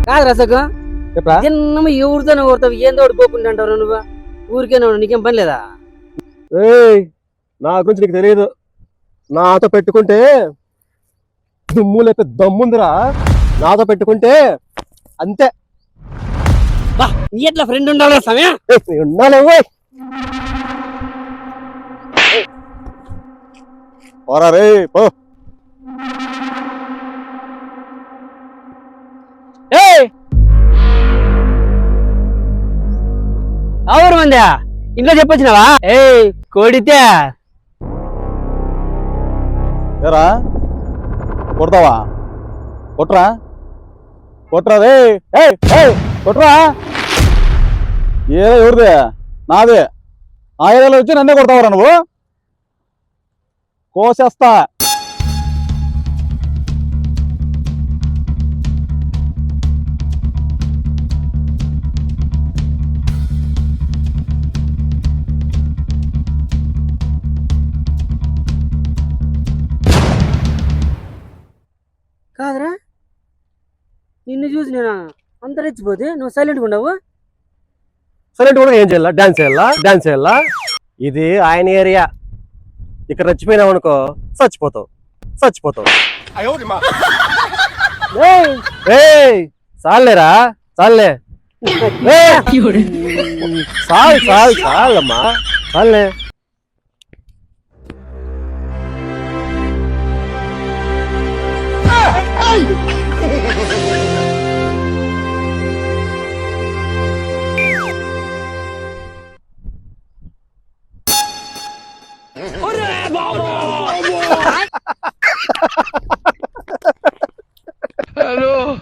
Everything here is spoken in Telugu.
కాదు రసకు చెప్పరా చిన్న ఎవరితోనే కొడతావు ఏందో ఓడిపోకుండా అంటారు నువ్వు ఊరికే నీకేం పని లేదా ఏయ్ నా గురించి నీకు తెలియదు నాతో పెట్టుకుంటే దుమ్ము లేక దమ్ముందిరా నాతో పెట్టుకుంటే అంతే నీ ఎట్లా ఫ్రెండ్ ఉండాలి సమయం ఉండాలి పోరా రే పో ఎవరు మందా ఇంట్లో చెప్పొచ్చినావా కోడితే ఏరా కొడతావా కొట్రా కొట్రా రే కొట్రా ఎవరిదే నాదే ఆ ఏరియాలో వచ్చి నన్నే కొడతావరా నువ్వు కోసేస్తా కాదురా నిన్ను చూసి నేను అంత రెచ్చిపోతే నువ్వు సైలెంట్గా ఉండవు సైలెంట్ కూడా ఏం చేయాలా డాన్స్ చేయాలా ఇది ఆయన ఏరియా ఇక్కడ రెచ్చిపోయినావు అనుకో చచ్చిపోతావు చాలేరా చాలే చాలమ్మా చాలే Hello.